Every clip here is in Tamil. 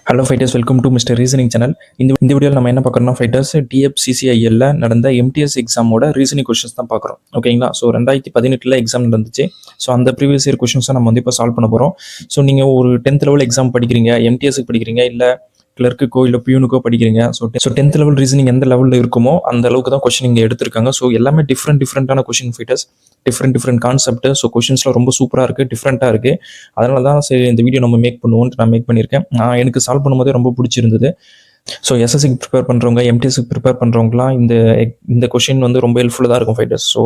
Hello fighters, welcome to mister reasoning channel. இந்த வீடியோவில் நம்ம என்ன பார்க்குறோம்னா ஃபைட்டர்ஸ் டிஎஃப்சிசிஐஎல்ல நடந்த எம்டிஎஸ் எக்ஸாமோட ரீசனிங் கொஷின்ஸ் தான் பார்க்குறோம். ஓகேங்களா? ஸோ 2018 எக்ஸாம் நடந்துச்சு. ஸோ அந்த ப்ரீவியஸ் இயர் கொஷின்ஸை நம்ம இப்போ சால்வ் பண்ண போகிறோம். ஸோ நீங்கள் ஒரு 10th லெவல் எக்ஸாம் படிக்கிறீங்க, எம்டிஎஸ்க்கு படிக்கிறீங்க, இல்லை கிளர்க்குக்கோ இல்லை பியூனுக்கோ படிக்கிறீங்க. ஸோ 10th லெவல் ரீசனிங் எந்த லெவலில் இருக்குமோ அந்த அளவுக்கு தான் கொஷின் இங்கே எடுத்திருக்காங்க. ஸோ எல்லாமே டிஃப்ரெண்டான question fighters, different concept. So கொஷின்ஸ்லாம் ரொம்ப சூப்பராக இருக்குது, டிஃப்ரெண்ட்டாக இருக்குது. அதனால தான் சரி இந்த வீடியோ நம்ம மேக் பண்ணுவோம்னு நான் மேக் பண்ணியிருக்கேன். எனக்கு சால்வ் பண்ணும்போதே ரொம்ப பிடிச்சிருந்தது. ஸோ எஸ்எஸ்சிக்கு ப்ரிப்பேர் பண்ணுறவங்க, எம்டிஎஸ்க்கு ப்ரிப்பேர் பண்ணுறவங்களாம் இந்த கொஷின் வந்து ரொம்ப ஹெல்ப்ஃபுல்லாக தான் இருக்கும் ஃபைட்டர்ஸ். ஸோ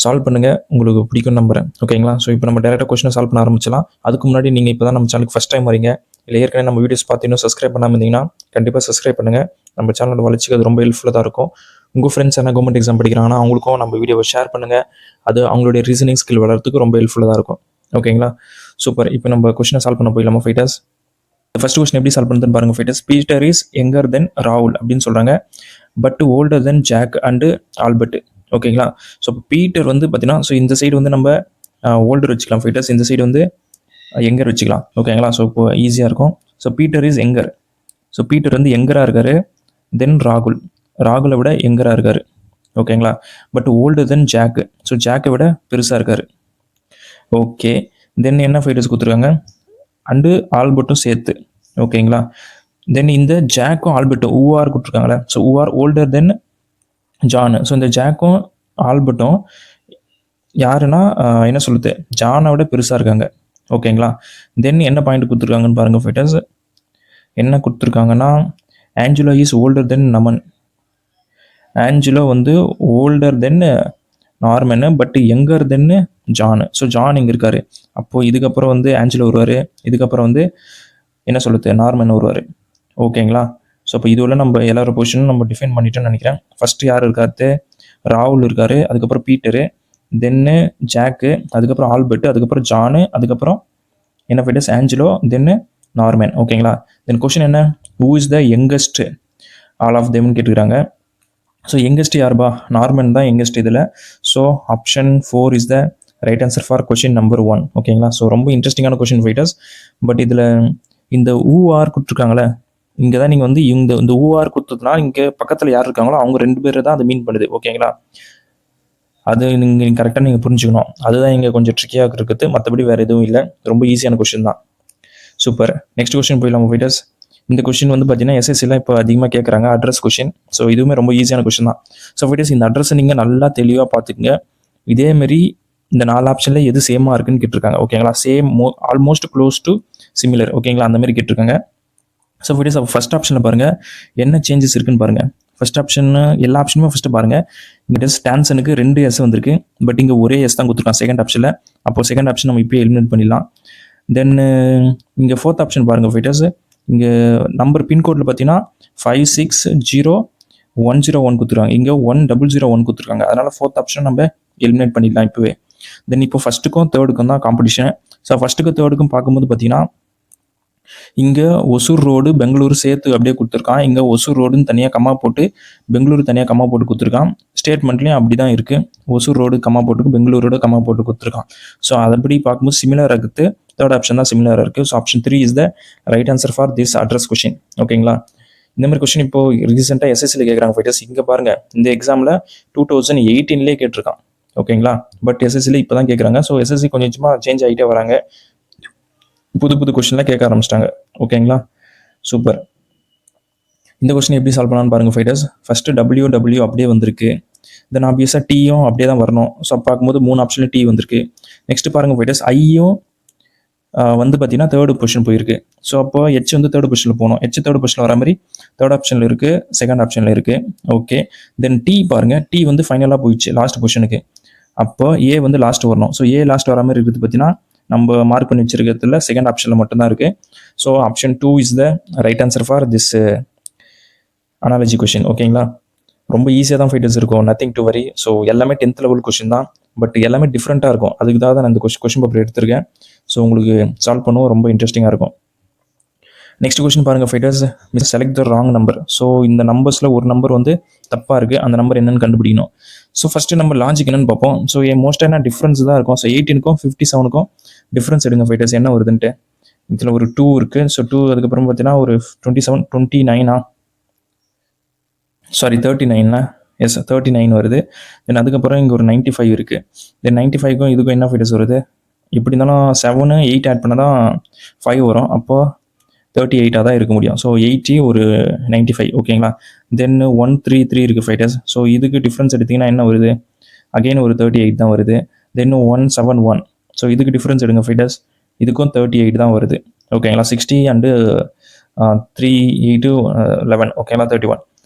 சால்வ் பண்ணுங்கள், உங்களுக்கு பிடிக்கும் நம்புறேன். ஓகேங்களா? ஸோ இப்போ நம்ம டேரெக்டாக கொஷினை சால்வ் பண்ண ஆரம்பிச்சலாம். அதுக்கு முன்னாடி நீங்கள் இப்போ தான் நம்ம சேனலுக்கு ஃபஸ்ட் டைம் வரீங்க, இல்லை ஏற்கனவே நம்ம வீடியோஸ் பார்த்து இன்னும் சப்ஸ்கிரைப் பண்ணாமல் இருந்தீங்கன்னா கண்டிப்பாக சப்ஸ்கிரைப் பண்ணுங்கள். நம்ம சேனலோட வளர்ச்சிக்கு அது ரொம்ப ஹெல்ப்ஃபுல்லாக தான் இருக்கும். உங்கள் ஃப்ரெண்ட்ஸ் என்ன கவர்மெண்ட் எக்ஸாம் படிக்கிறாங்கன்னா அவங்களுக்கும் நம்ம வீடியோவை ஷேர் பண்ணுங்கள். அது அவங்களுடைய ரீசனிங் ஸ்கில் வளர்றதுக்கு ரொம்ப ஹெல்ப்ஃபுல்லாக தான் இருக்கும். ஓகேங்களா? சூப்பர். இப்போ நம்ம கொஷினை சால்வ் பண்ண போயிடலாமா ஃபைட்டர்ஸ்? ஃபர்ஸ்ட் கொஸ்டின் எப்படி சால்வ் பண்ணுறதுன்னு பாருங்கள் fighters. Peter is younger than ராகுல் அப்படின்னு சொல்கிறாங்க, but older than Jack and Albert. ஓகேங்களா? ஸோ இப்போ பீட்டர் வந்து பார்த்தீங்கன்னா, ஸோ இந்த சைடு வந்து நம்ம ஓல்டர் வச்சுக்கலாம் ஃபைட்டர்ஸ், இந்த சைடு வந்து யங்கர் வச்சுக்கலாம். ஓகேங்களா? ஸோ இப்போ ஈஸியாக இருக்கும். So Peter is younger. So Peter வந்து யங்கராக இருக்கார். தென் ராகுலை விட யங்கராக இருக்கார். ஓகேங்களா? But older than Jack. So ஜாக்கை விட பெருசாக இருக்கார். ஓகே. தென் என்ன ஃபைட்டர்ஸ் கொடுத்துருக்காங்க? அண்டு ஆல்பர்ட்டும் சேர்த்து. ஓகேங்களா? தென் இந்த ஜாக்கும் ஆல்பர்ட்டும் ஊஆர் கொடுத்துருக்காங்களே. ஸோ ஊஆர் ஓல்டர் தென் ஜான். ஸோ இந்த ஜாக்கும் ஆல்பர்ட்டும் யாருன்னா என்ன சொல்லுது, ஜானை விட பெருசாக இருக்காங்க. ஓகேங்களா? தென் என்ன பாயிண்ட் கொடுத்துருக்காங்கன்னு பாருங்கள் ஃபைட்டர்ஸ். என்ன கொடுத்துருக்காங்கன்னா, ஆஞ்சலோ இஸ் ஓல்டர் தென் நமன். ஆஞ்சலோ வந்து older than Norman, but younger than John. So John இங்கே இருக்காரு. அப்போது இதுக்கப்புறம் வந்து ஆஞ்சலோ வருவார், இதுக்கப்புறம் வந்து என்ன சொல்லுது, நார்மன் வருவார். ஓகேங்களா? ஸோ அப்போ இதுவரை நம்ம எல்லாரோட பொசிஷனும் நம்ம டிஃபைன் பண்ணிட்டோன்னு நினைக்கிறேன். ஃபஸ்ட்டு யார் இருக்காரு? ராகுல் இருக்கார், அதுக்கப்புறம் பீட்டரு, தென்னு ஜாக்கு, அதுக்கப்புறம் ஆல்பர்ட், அதுக்கப்புறம் ஜானு, அதுக்கப்புறம் என்ன ஃபைட்டர்ஸ் ஆஞ்சலோ, தென்னு நார்மன். ஓகேங்களா? தென் கொஸ்டின் என்ன, who is the youngest all of தெம்னு கேட்டுக்கிறாங்க. ஸோ யங்கஸ்ட் யாருபா? நார்மன் தான் யங்கஸ்ட் இதில். So option 4 is the right answer for question number 1. ஓகேங்களா? ஸோ ரொம்ப இன்ட்ரெஸ்டிங்கான கொஷின் ஃபைட்டர்ஸ். பட் இதில் இந்த ஊஆர் கொடுத்துருக்காங்களே, இங்கே தான் நீங்கள் வந்து இந்த ஊஆர் கொடுத்ததுனால இங்கே பக்கத்தில் யார் இருக்காங்களோ அவங்க 2 பேர் தான் அது மீன் பண்ணுது. ஓகேங்களா? அது நீங்கள் கரெக்டாக நீங்கள் புரிஞ்சுக்கணும். அதுதான் இங்கே கொஞ்சம் ட்ரிக்கியாக இருக்குது, மற்றபடி வேறு எதுவும் இல்லை. ரொம்ப ஈஸியான கொஷின் தான். சூப்பர். நெக்ஸ்ட் கொஸ்டின் போயிடலாம் ஃபைட்டர்ஸ். இந்த கொஸ்டின் வந்து பார்த்தீங்கன்னா எஸ்எஸ்சிலாம் இப்போ அதிகமாக கேட்குறாங்க, அட்ரஸ் கொஸ்டின். ஸோ இதுவுமே ரொம்ப ஈஸியான கொஸ்டின் தான். ஸோ ஃபைட்டர்ஸ், இந்த அட்ரஸை நீங்கள் நல்லா தெளிவாக பார்த்துக்குங்க. இதேமாரி இந்த 4 ஆப்ஷனில் எது சேமாக இருக்குன்னு கேட்டிருக்காங்க. ஓகேங்களா? Same, almost close to similar. ஓகேங்களா? அந்த மாதிரி கேட்டிருக்காங்க. ஸோ ஃபைட்டர்ஸ், ஃபர்ஸ்ட் ஆப்ஷனில் பாருங்கள் என்ன சேஞ்சஸ் இருக்குன்னு பாருங்கள். ஃபர்ஸ்ட் ஆப்ஷன் எல்லா ஆப்ஷனுமே ஃபஸ்ட்டு பாருங்கள். இங்கே ஸ்டான்சனுக்கு 2 எஸ் வந்திருக்கு, பட் இங்கே ஒரே எஸ் தான் கொடுத்துருக்கான் செகண்ட் ஆப்ஷனில். அப்போது செகண்ட் ஆப்ஷன் நம்ம இப்போயே எலிமினேட் பண்ணிடலாம். தென் இங்கே ஃபோர்த் ஆப்ஷன் பாருங்கள் ஃபைட்டர்ஸ். இங்கே நம்பர் பின்கோடில் பார்த்தீங்கன்னா 560101 கொடுத்துருக்காங்க, இங்கே 1001 கொடுத்துருக்காங்க. அதனால் ஃபோர்த் ஆப்ஷன் நம்ம எலிமினேட் பண்ணிடலாம் இப்போவே. தென் இப்போ ஃபஸ்ட்டுக்கும் தேர்டுக்கும் தான் காம்படிஷன். ஸோ ஃபஸ்ட்டுக்கும் தேர்டுக்கும் பார்க்கும்போது பார்த்தீங்கன்னா இங்கே ஒசூர் ரோடு பெங்களூரு சேர்த்து அப்படியே கொடுத்துருக்கான். இங்கே ஒசூர் ரோடுன்னு தனியாக கம்மா போட்டு பெங்களூரு தனியாக கம்மா போட்டு கொடுத்துருக்கான். ஸ்டேட்மெண்ட்லேயும் அப்படி தான் இருக்குது. ஒசூர் ரோடு கம்மா போட்டு பெங்களூரோட கம்மா போட்டு கொடுத்துருக்கான். ஸோ அதன்படி பார்க்கும்போது சிமிலராக இருக்குது. தேர்ட் ஆப்ஷன் தான் சிமிலராக இருக்குது. So option 3 is the right answer for this address question. ஓகேங்களா? இந்த மாதிரி கொஸ்டின் இப்போ ரீசெண்டாக எஸ்எஸ்சியில் கேட்குறாங்க ஃபைட்டர்ஸ். இங்கே பாருங்கள், இந்த எக்ஸாமில் 2018 கேட்டிருக்கான். ஓகேங்களா? பட் எஸ்எஸ்சியில் இப்போ தான் கேட்குறாங்க. ஸோ எஸ்எஸ்சி கொஞ்சமாக சேஞ்ச் ஆகிட்டே வராங்க, புது கொஸ்டின்லாம் கேட்க ஆரம்பிச்சிட்டாங்க. ஓகேங்களா? சூப்பர். இந்த கொஸ்டின் எப்படி சால்வ் பண்ணலான்னு பாருங்கள் ஃபைட்டர்ஸ். ஃபஸ்ட்டு டபிள்யூ அப்படியே வந்திருக்கு. தென் ஆப்வியஸாக டீயும் அப்படியே தான் வரணும். ஸோ பார்க்கும்போது 3 ஆப்ஷனில் டீ வந்திருக்கு. நெக்ஸ்ட் பாருங்கள் ஃபைட்டர்ஸ், ஐயும் வந்து பார்த்தீங்கன்னா தேர்டு பொசிஷன் போயிருக்கு. ஸோ அப்போ ஹெச் வந்து தேர்ட் பொசிஷனில் போகணும். ஹெச் தேர்ட் பொசிஷனில் வர மாதிரி தேர்ட் ஆப்ஷனில் இருக்குது, செகண்ட் ஆப்ஷனில் இருக்குது. ஓகே. தென் டி பாருங்கள், டி வந்து ஃபைனலாக போயிடுச்சு லாஸ்ட் பொசிஷனுக்கு. அப்போ ஏ வந்து லாஸ்ட் வரணும். ஸோ ஏ லாஸ்ட் வர மாதிரி இருக்குது பார்த்தீங்கன்னா நம்ம மார்க் பண்ணி வச்சிருக்கிறதுல செகண்ட் ஆப்ஷனில் மட்டும்தான் இருக்குது. So option 2 is the right answer for this analogy question. ஓகேங்களா? ரொம்ப ஈஸியாக தான் ஃபைட்டர்ஸ் இருக்கும், நத்திங் டு வரி. ஸோ எல்லாமே 10th லெவல் கொஷின் தான், பட் எல்லாமே டிஃப்ரெண்ட்டாக இருக்கும். அதுக்கு தான் நான் இந்த கொஷின் பேப்பர் எடுத்திருக்கேன். ஸோ உங்களுக்கு சால்வ் பண்ணவும் ரொம்ப இன்ட்ரெஸ்டிங்காக இருக்கும். நெக்ஸ்ட் கொஸ்டின் பாருங்கள் fighters. Select the wrong number. So இந்த நம்பர்ஸில் ஒரு நம்பர் வந்து தப்பாக இருக்குது, அந்த நம்பர் என்னன்னு கண்டுபிடிக்கணும். ஸோ ஃபஸ்ட்டு நம்ம லாஜிக் என்னன்னு பார்ப்போம். ஸோ மோஸ்ட்டாக என்ன டிஃப்ரென்ஸ் தான் இருக்கும். ஸோ 18க்கும் 57க்கும் டிஃப்ரென்ஸ் எடுங்க ஃபைட்டர்ஸ், என்ன வருதுன்ட்டு. இதில் ஒரு 2 இருக்குது. ஸோ 2 அதுக்கப்புறம் பார்த்தீங்கன்னா ஒரு 27 29 சாரி 39 எஸ் 39 வருது. தென் அதுக்கப்புறம் இங்கே ஒரு 95 இருக்குது. தென் 95க்கும் இதுக்கும் என்ன ஃபைட்டர்ஸ் வருது? எப்படி இருந்தாலும் 7 8 ஆட் பண்ணால் தான் 5 வரும். அப்போது 38 தான் இருக்க முடியும். ஸோ 80 ஒரு 95 ஓகேங்களா. தென் 133 இருக்குது ஃபைட்டர்ஸ். ஸோ இதுக்கு டிஃப்ரென்ஸ் எடுத்திங்கன்னா என்ன வருது? அகெயின் ஒரு 38 தான் வருது. தென் 171. ஸோ இதுக்கு டிஃப்ரென்ஸ் எடுங்க ஃபைட்டர்ஸ். இதுக்கும் 38 தான் வருது ஓகேங்களா. 60 அண்டு 3 8 11 ஓகேங்களா.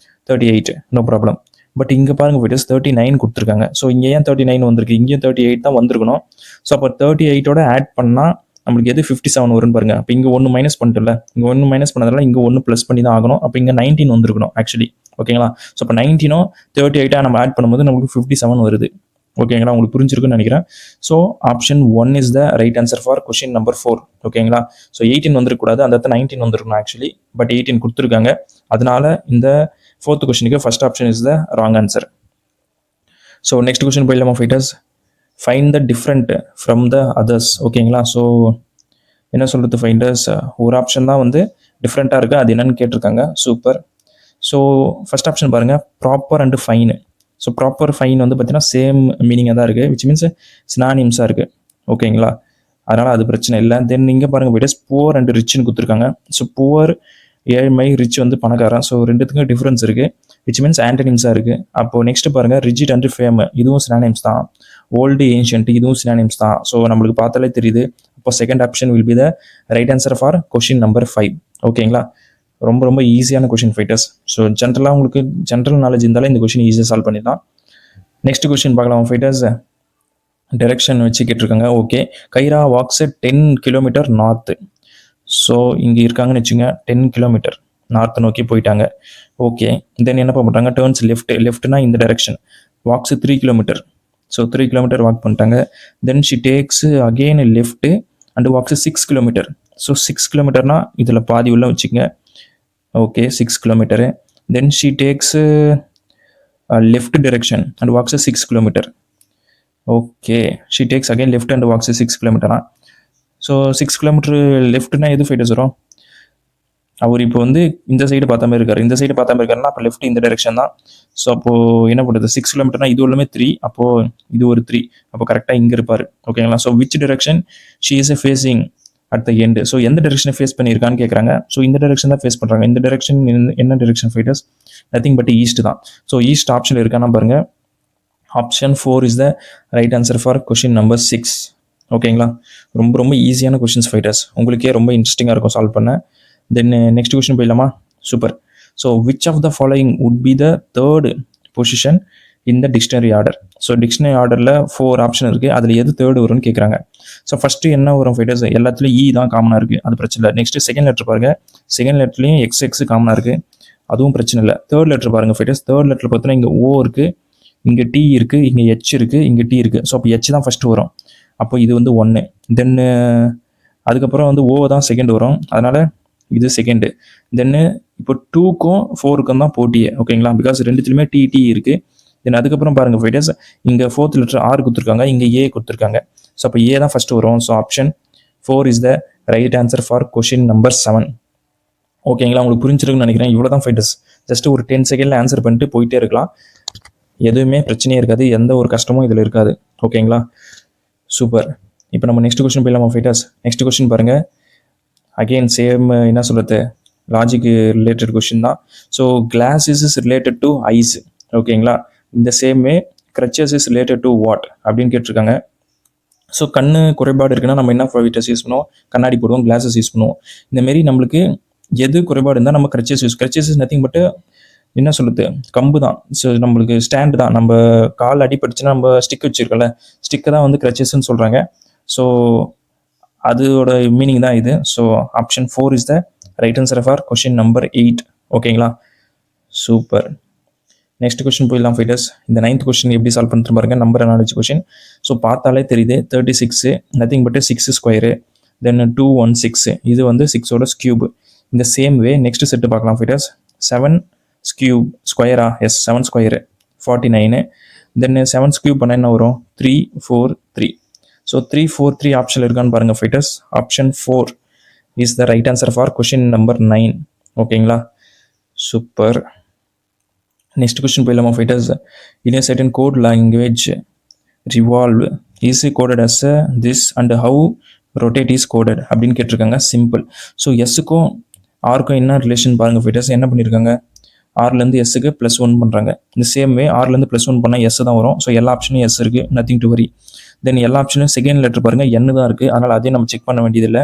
38 நோ ப்ராப்ளம். பட் இங்கே பாருங்கள் ஃபைட்டர்ஸ் 39 கொடுத்துருக்காங்க. ஸோ இங்கே ஏன் 39 வந்திருக்கு? இங்கேயும் 38 தான் வந்திருக்கணும். ஸோ அப்போ 38ஓட ஆட் பண்ணால் நம்மளுக்கு எது 57 வரும்னு பாருங்க. அப்போ இங்கே 1 மைனஸ் பண்ணிட்டுல, இங்கே 1 மைனஸ் பண்ணதால இங்கே 1 ப்ளஸ் பண்ணி தான் ஆகணும். அப்போ இங்கே 19 வந்திருக்கணும் ஆக்சுவலி ஓகேங்களா. ஸோ இப்போ 19 38 நம்ம ஆட் பண்ணும்போது நமக்கு 57 வருது ஓகேங்களா. உங்களுக்கு புரிஞ்சிருக்குன்னு நினைக்கிறேன். So option 1 is the right answer for question number 4 ஓகேங்களா. ஸோ 18 வந்துருக்கூடாது, அந்த 19 வந்துருக்கணும் ஆக்சுவலி. பட் 18 கொடுத்துருக்காங்க. அதனால இந்த 4th கொஸ்டினுக்கு first option is the wrong answer. So next question போயிடலாமா fighters? Find the different from the others ஓகேங்களா. ஸோ என்ன சொல்கிறது ஃபைண்டர்ஸ், ஒரு ஆப்ஷன் தான் வந்து டிஃப்ரெண்ட்டாக இருக்குது. அது என்னன்னு கேட்டிருக்காங்க. சூப்பர். ஸோ ஃபர்ஸ்ட் ஆப்ஷன் பாருங்கள், proper and fine. So proper fine வந்து பார்த்தீங்கன்னா சேம் மீனிங்காக தான் இருக்குது, விச் மீன்ஸ் சினானிம்ஸாக இருக்குது ஓகேங்களா. அதனால் அது பிரச்சனை இல்லை. தென் இங்கே பாருங்கள் ஃபைட்டர்ஸ், புவர் அண்ட் ரிச்னு கொடுத்துருக்காங்க. ஸோ புவர் ஏழ்மை, ரிச் வந்து பணக்காரன். ஸோ ரெண்டுத்துக்கும் டிஃப்ரென்ஸ் இருக்குது, விச் மீன்ஸ் ஆன்டனிம்ஸாக இருக்குது. அப்போது நெக்ஸ்ட் பாருங்கள், ரிஜிட் அண்ட் ஃபேம், இதுவும் சினானிம்ஸ் தான். ஓல்டு ஏன்ஷியன்ட், இதுவும் சினானிம்ஸ் தான். ஸோ நம்மளுக்கு பார்த்தாலே தெரியுது. அப்போ second option will be the right answer for question number 5 ஓகேங்களா. ரொம்ப ரொம்ப ஈஸியான கொஸ்டின் ஃபைட்டர்ஸ். ஸோ ஜென்ரலாக உங்களுக்கு ஜென்ரல் நாலேஜ் இருந்தாலும் இந்த கொஸ்டின் ஈஸியாக சால்வ் பண்ணிடலாம். நெக்ஸ்ட் கொஸ்டின் பார்க்கலாம் ஃபைட்டர்ஸ். டைரக்ஷன் வச்சு கேட்டிருக்காங்க. Okay, Kaira walks 10 kilometre north. So இங்கே இருக்காங்கன்னு வச்சுங்க, 10 கிலோமீட்டர் நார்த்தை நோக்கி போயிட்டாங்க. ஓகே, தென் என்ன பண்ணுறாங்க, டேர்ன்ஸ் லெஃப்ட்னா இந்த direction. Walks 3 kilometre. So 3 kilometre walk பண்ணிட்டாங்க. Then she takes again left and walks 6 kilometre. So 6 கிலோமீட்டர்னா இதில் பாதி உள்ள வச்சுங்க. Okay, 6 kilometre. Then she takes left direction and walks 6 kilometre. Okay, she takes again left and walks 6 கிலோமீட்டரா. ஸோ 6 கிலோமீட்டர் லெஃப்ட்னா எது ஃபைட்டர்ஸ் வரும்? அவர் இப்போ வந்து இந்த சைடு பார்த்த மாதிரி இருக்காரு, இந்த சைடு பார்த்த மாதிரி இருக்காருன்னா அப்போ லெஃப்ட் இந்த டைரக்ஷன் தான். ஸோ அப்போது என்ன பண்ணுறது, 6 கிலோமீட்டர்னா இது உள்ளமே 3, அப்போது இது ஒரு 3, அப்போ கரெக்டாக இங்கே இருப்பார் ஓகேங்களா. So which direction she is facing at the end. So எந்த டைரக்ஷனை ஃபேஸ் பண்ணியிருக்கான்னு கேட்குறாங்க. ஸோ இந்த டைரக்ஷன் தான் ஃபேஸ் பண்ணுறாங்க. இந்த டைரக்ஷன் என்ன direction fighters? Nothing but east தான். ஸோ ஈஸ்ட் ஆப்ஷன் இருக்கானா பாருங்கள். Option 4 is the right answer for question number 6 ஓகேங்களா. ரொம்ப ரொம்ப ஈஸியான கொஸ்டின்ஸ் ஃபைட்டர்ஸ், உங்களுக்கே ரொம்ப இன்ட்ரெஸ்டிங்காக இருக்கும் சால்வ் பண்ண. தென் நெக்ஸ்ட் கொஸ்டின் போயிடலாமா? Super. So which of the following would be the third position in the dictionary order. So dictionary ஆர்டரில் 4 ஆப்ஷன் இருக்குது, அதில் எது தேர்டு வரும்னு கேட்குறாங்க. ஸோ ஃபஸ்ட்டு என்ன வரும் ஃபைட்டர்ஸ்? எல்லாத்துலேயும் இ தான் காமனாக இருக்குது, அது பிரச்சனை இல்லை. நெக்ஸ்ட்டு செகண்ட் லெட்டர் பாருங்கள், செகண்ட் லெட்டர்லேயும் எக்ஸ் காமனாக இருக்குது, அதுவும் பிரச்சனை இல்லை. தேர்ட் லெட்டர் பாருங்கள் ஃபைட்டர்ஸ், தேர்ட் லெட்டர் பார்த்தீங்கன்னா இங்கே ஓ இருக்குது, இங்கே டி இருக்குது, இங்கே ஹெச் இருக்குது, இங்கே டி இருக்குது. ஸோ அப்போ ஹெச் தான் ஃபஸ்ட்டு வரும். அப்போ இது வந்து 1. தென்னு அதுக்கப்புறம் வந்து ஓ தான் செகண்ட் வரும், அதனால் இது செகண்டு. தென்னு இப்போ 2க்கும் 4க்கும் தான் போட்டியே ஓகேங்களா, பிகாஸ் ரெண்டுத்துலையுமே டி இருக்குது. தென் அதுக்கப்புறம் பாருங்கள் ஃபைட்டர்ஸ், இங்கே 4th லெட்டர் ஆர் கொடுத்துருக்காங்க, இங்கே ஏ கொடுத்துருக்காங்க. ஸோ அப்போ ஏ தான் ஃபஸ்ட்டு வரும். So option 4 is the right answer for question number 7 ஓகேங்களா. உங்களுக்கு புரிஞ்சிருக்குன்னு நினைக்கிறேன். இவ்வளோ தான் ஃபைட்டர்ஸ், ஜஸ்ட் ஒரு 10 செகண்டில் ஆன்சர் பண்ணிட்டு போயிட்டே இருக்கலாம், எதுவுமே பிரச்சனையே இருக்காது, எந்த ஒரு கஷ்டமும் இதில் இருக்காது ஓகேங்களா. சூப்பர். இப்போ நம்ம நெக்ஸ்ட் கொஸ்டின் போயிடலாமா ஃபைட்டர்ஸ்? நெக்ஸ்ட் கொஸ்டின் பாருங்கள், அகெயின் சேம் என்ன சொல்கிறது, லாஜிக் ரிலேட்டட் கொஸ்டின் தான். So glass is related to eyes ஓகேங்களா. இந்த same way crutches is related to what அப்படின்னு கேட்டிருக்காங்க. ஸோ கண்ணு குறைபாடு இருக்குன்னா நம்ம என்ன ஃபைட்டர்ஸ் யூஸ் பண்ணுவோம்? கண்ணாடி போடுவோம், கிளாஸஸ் யூஸ் பண்ணுவோம். இந்தமாரி நம்மளுக்கு எது குறைபாடு இருந்தால் நம்ம crutches இஸ் நத்திங் பட்டு என்ன சொல்லுது, கம்பு தான். ஸோ நம்மளுக்கு ஸ்டாண்டு தான். நம்ம கால் அடிபட்டுச்சுன்னா நம்ம ஸ்டிக் வச்சுருக்கோம்ல, ஸ்டிக்கை தான் வந்து crutchesன்னு சொல்கிறாங்க. ஸோ அதோட மீனிங் தான் இது. So option 4 is the right answer for question number 8 ஓகேங்களா. சூப்பர். நெக்ஸ்ட் கொஸ்டின் போயிடலாம் ஃபைட்டர்ஸ். இந்த 9th கொஸ்டின் எப்படி சால்வ் பண்ணிட்டு பாருங்க, நம்பர் அனாலஜி கொஸ்டின். ஸோ பார்த்தாலே தெரியுது, 36 நத்திங் பட்டு 6 ஸ்கொயரு, தென் 216 இது வந்து 6ஓட ஸ்கியூப். இந்த சேம் வே நெக்ஸ்ட் செட்டு பார்க்கலாம் ஃபைட்டர்ஸ். 7 ஸ்கியூப் ஸ்கொயரா, எஸ் 7 ஸ்கொயரு 49. தென் 7 ஸ்கியூப் பண்ணால் என்ன வரும்? 3 4 3. ஸோ 3 4 3 ஆப்ஷன் இருக்கான்னு பாருங்கள் fighters. Option 4 is the right answer for question number 9. ஓகேங்களா, சூப்பர். நெக்ஸ்ட் கொஸ்டின் போயிடலாமா fighters? In a certain code language revolve is coded as this and how rotate is coded அப்படின்னு கேட்டிருக்காங்க. சிம்பிள். ஸோ எஸ்ஸுக்கும் ஆருக்கும் என்ன ரிலேஷன் பாருங்கள் ஃபைட்டர்ஸ். என்ன பண்ணியிருக்காங்க, ஆர்லேருந்து எஸ்ஸுக்கு +1 பண்ணுறாங்க. இந்த சேம் வே ஆர்லேருந்து +1 பண்ணால் எஸ் தான் வரும். ஸோ எல்லா ஆப்ஷனும் எஸ் இருக்குது, நத்திங் டு வரி. தென் எல்லா ஆப்ஷனும் செகண்ட் லெட்டர் பாருங்கள் என் தான் இருக்குது, அதனால் அதையும் நம்ம செக் பண்ண வேண்டியதில்லை.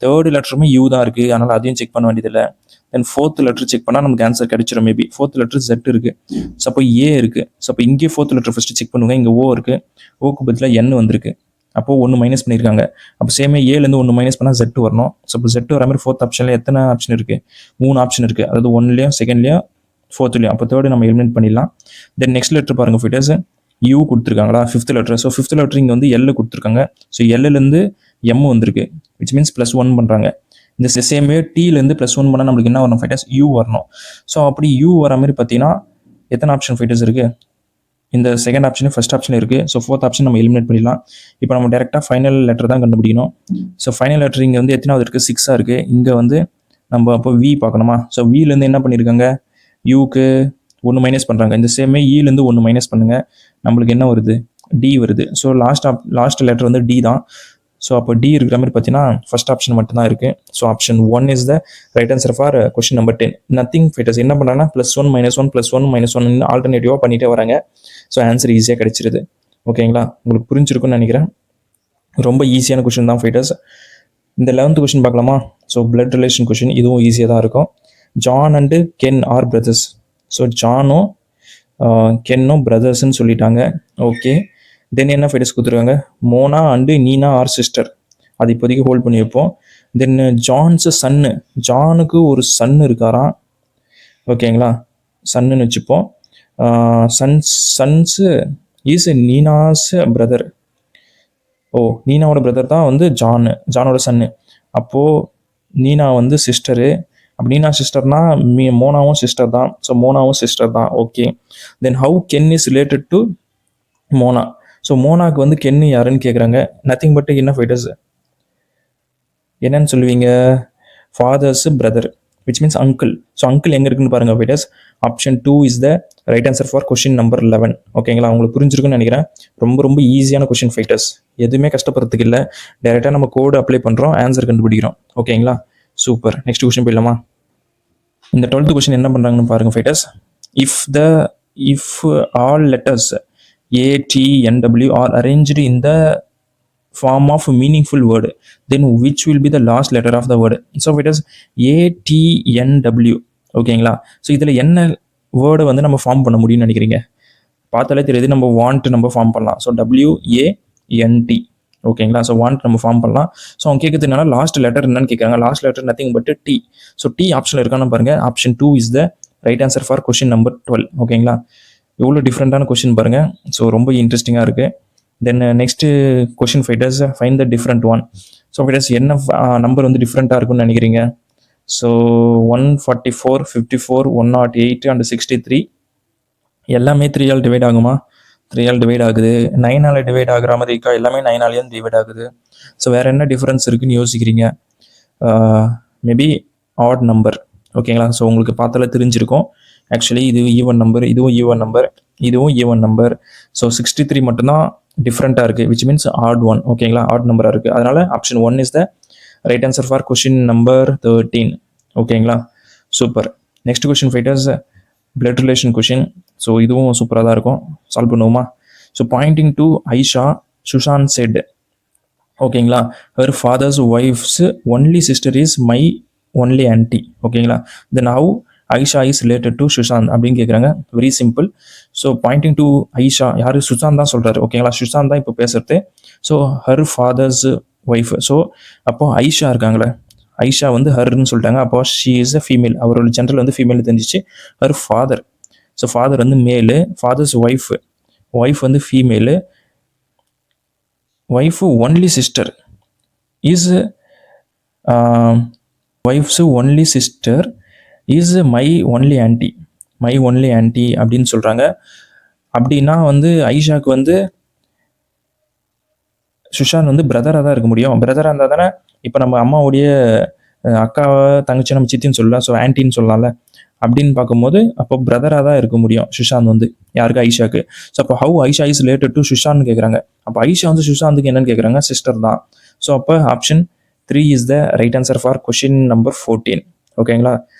தேர்ட் லெட்டருமே யூ தான் இருக்குது, அதனால் அதையும் செக் பண்ண வேண்டியதில்லை. தென் ஃபோர்த் லெட்டர் செக் பண்ணால் நமக்கு ஆன்சர் கிடைச்சிடும். மேபி ஃபோர்த் லெட்டர் Z இருக்குது, ஸோ அப்போ ஏ இருக்குது. ஸோ அப்போ இங்கே ஃபோர்த் லெட்டர் ஃபஸ்ட்டு செக் பண்ணுவாங்க. இங்கே ஓ இருக்குது, ஓக்கு பதிலாக என் வந்திருக்கு, அப்போது 1 மைனஸ் பண்ணியிருக்காங்க. அப்போ சேமே ஏலேருந்து 1 மைனஸ் பண்ணால் Z வரணும். ஸோ இப்போ Z வர மாதிரி ஃபோர்த் ஆப்ஷனில் எத்தனை ஆப்ஷன் இருக்குது, 3 ஆப்ஷன் இருக்குது. அதாவது 1லேயும் செகண்ட்லேயும் ஃபோர்த்லேயும். அப்போ தேர்டு நம்ம எலிமினேட் பண்ணிடலாம். தென் நெக்ஸ்ட் லெட்டர் பாருங்கள் ஃபிட்டர்ஸ், யூ கொடுத்துருக்காங்களா, fifth letter. So fifth letter இங்கே வந்து எல் கொடுத்துருக்காங்க. ஸோ எல்லேருந்து எம் வந்திருக்கு, விச் மீன்ஸ் +1 பண்ணுறாங்க. இந்த சேமே டீலேருந்து +1 பண்ணால் நம்மளுக்கு என்ன வரணும் ஃபைட்டர்ஸ், யூ வரணும். ஸோ அப்படி யூ வர மாதிரி பார்த்தீங்கன்னா எத்தனை ஆப்ஷன் ஃபைட்டர்ஸ் இருக்குது, இந்த செகண்ட் ஆப்ஷன் ஃபர்ஸ்ட் ஆப்ஷன் இருக்குது. ஸோ ஃபோர்த் ஆப்ஷன் நம்ம எலிமினேட் பண்ணிடலாம். இப்போ நம்ம டேரெக்டாக ஃபைனல் லெட்டர் தான் கண்டுபிடிக்கணும். ஸோ ஃபைனல் லெட்டர் இங்கே வந்து எத்தனாவது இருக்குது, 6ஆக இருக்குது. இங்கே வந்து நம்ம அப்போ வி பார்க்கணுமா. ஸோ விலேருந்து என்ன பண்ணியிருக்காங்க, யூக்கு 1 மைனஸ் பண்ணுறாங்க. இந்த சேமே ஈலேருந்து 1 மைனஸ் பண்ணுங்கள், நம்மளுக்கு என்ன வருது, டி வருது. ஸோ லாஸ்ட் லெட்டர் வந்து டி தான். ஸோ அப்போ டி இருக்கிற மாதிரி பார்த்தீங்கன்னா ஃபர்ஸ்ட் ஆப்ஷன் மட்டும்தான் இருக்குது. So option 1 is the right answer for question number 10. Nothing fighters. என்ன பண்ணுறாங்கன்னா +1 -1 +1 -1 ஆல்டர்னேட்டிவாக பண்ணிகிட்டே வராங்க. ஸோ ஆன்சர் ஈஸியாக கிடைச்சிருது. ஓகேங்களா, உங்களுக்கு புரிஞ்சிருக்குன்னு நினைக்கிறேன். ரொம்ப ஈஸியான கொஸ்டின் தான் ஃபைட்டர்ஸ். இந்த 11th கொஸ்டின் பார்க்கலாமா. ஸோ பிளட் ரிலேஷன் கொஸ்டின், இதுவும் ஈஸியாக தான் இருக்கும். John and Ken are brothers. So ஜானும் கென்னும் பிரதர்ஸ்ன்னு சொல்லிட்டாங்க. ஓகே, தென் என்ன ஃபைட்டர்ஸ் கொடுத்துருக்காங்க, Mona and Nina are sister. அது இப்போதைக்கு ஹோல்ட் பண்ணி வைப்போம். தென் ஜான்ஸு சன்னு, ஜானுக்கு ஒரு சன்னு இருக்காராம். ஓகேங்களா, சன்னுன்னு வச்சுப்போம். Sons is Nina's brother. Oh, நீனாவோட பிரதர் தான் வந்து ஜானோட சன்னு. அப்போது நீனா வந்து சிஸ்டரு. அப்போ நீனா சிஸ்டர்னா மோனாவும் சிஸ்டர் தான். ஸோ மோனாவும் சிஸ்டர் தான். Okay, then how Ken is related to Mona. So மோனாக்கு வந்து கென்னு யாருன்னு கேட்குறாங்க. நத்திங் பட் என்ன ஃபைட்டர்ஸ், என்னன்னு சொல்லுவீங்க, father's brother, which means uncle. So uncle எங்கே இருக்குன்னு பாருங்கள் fighters. Option 2 is the right answer for question number 11. ஓகேங்களா, உங்களுக்கு புரிஞ்சிருக்குன்னு நினைக்கிறேன். ரொம்ப ஈஸியான கொஸ்டின் ஃபைட்டர்ஸ், எதுவுமே கஷ்டப்படுறதுக்கு இல்லை. டேரெக்டாக நம்ம கோடு அப்ளை பண்ணுறோம், ஆன்சர் கண்டுபிடிக்கிறோம். ஓகேங்களா, சூப்பர். நெக்ஸ்ட் கொஸ்டின் போயிடலாமா. இந்த 12th கொஸ்டின் என்ன பண்ணுறாங்கன்னு பாருங்கள் fighters. If all letters ATNW are arranged in the form of meaningful word, then which will be the last letter of the word? So it is ATNW. ஓகேங்களா, ஸோ இதில் என்ன வேர்டை வந்து நம்ம ஃபார்ம் பண்ண முடியும்னு நினைக்கிறீங்க? பார்த்தாலே தெரியுது, நம்ம வாண்ட் நம்ம ஃபார்ம் பண்ணலாம். So WANT. ஓகேங்களா, ஸோ வாண்ட் நம்ம ஃபார்ம் பண்ணலாம். ஸோ அவங்க கேட்கறதுனால லாஸ்ட் லெட்டர் என்னன்னு கேட்குறாங்க. Last letter nothing but T. So T ஆப்ஷனில் இருக்கான்னு பாருங்கள். Option 2 is the right answer for question number 12. ஓகேங்களா, எவ்வளோ டிஃப்ரெண்ட்டான கொஸ்டின் பாருங்கள். ஸோ ரொம்ப இன்ட்ரெஸ்டிங்காக இருக்குது. Then next question fighters, find the different one. So fighters என்ன நம்பர் வந்து டிஃப்ரெண்ட்டாக இருக்குன்னு நினைக்கிறீங்க? ஸோ 144, 54, 108 அண்ட் 63 எல்லாமே 3ஆல் டிவைட் ஆகுமா? 3ஆல் டிவைட் ஆகுது. 9ஆல் டிவைட் ஆகிற மாதிரி இருக்கா? எல்லாமே 9ஆலேயும் டிவைட் ஆகுது. ஸோ வேறு என்ன டிஃப்ரென்ஸ் இருக்குதுன்னு யோசிக்கிறீங்க? Maybe odd number. ஓகேங்களா, ஸோ உங்களுக்கு பார்த்தாலே தெரிஞ்சிருக்கும். ஆக்சுவலி இது ஈவன் நம்பர், இதுவும் ஈவன் நம்பர், இதுவும் ஈவன் நம்பர். ஸோ 63 மட்டும்தான் டிஃப்ரெண்ட்டாக இருக்குது, விச் மீன்ஸ் ஆட் ஒன். ஓகேங்களா, ஆட் நம்பராக இருக்குது. அதனால் option 1 is the right answer for question number 13. ஓகேங்களா, super. Next question fighters, blood relation question. So இதுவும் சூப்பராக தான் இருக்கும், சால்வ் பண்ணுவோமா. So pointing to Aisha, Sushant said. ஓகேங்களா, her fathers wife's only sister is my only aunty. ஓகேங்களா, then how Aisha is related to Sushant அப்படின்னு கேட்குறாங்க. Very simple. So pointing to Aisha, யார், சுஷாந்த் தான் சொல்கிறாரு. ஓகேங்களா, சுஷாந்த் தான் இப்போ பேசுறது. So her father's wife. So அப்போ ஐஷா இருக்காங்களே, ஐஷா வந்து ஹர்ன்னு சொல்லிட்டாங்க. அப்போ ஷீ இஸ் அ ஃபீமேல், அவரோட ஜென்ரல் வந்து ஃபீமேல் தெரிஞ்சிச்சு. ஹர் ஃபாதர், ஸோ ஃபாதர் வந்து மேலு, ஃபாதர்ஸ் ஒய்ஃப் வந்து female, wife only sister is wife's only sister is my only anti அப்படின்னு சொல்கிறாங்க. அப்படின்னா வந்து ஐஷாக்கு வந்து சுஷாந்த் வந்து பிரதராக தான் இருக்க முடியும். பிரதராக இருந்தால் தானே இப்போ நம்ம அம்மாவுடைய அக்காவை தங்கச்சி நம்ம சித்தின்னு சொல்லலாம், ஸோ ஆன்ட்டின்னு சொல்லலாம்ல. அப்படின்னு பார்க்கும்போது அப்போ பிரதராக தான் இருக்க முடியும் சுஷாந்த் வந்து யாருக்கு, ஐஷாக்கு. ஸோ அப்போ how Aisha is related to Sushant கேட்குறாங்க. அப்போ ஐஷா வந்து சுஷாந்துக்கு என்னன்னு கேட்குறாங்க, சிஸ்டர் தான். ஸோ அப்போ option 3 is the right answer for question number 14. ஓகேங்களா?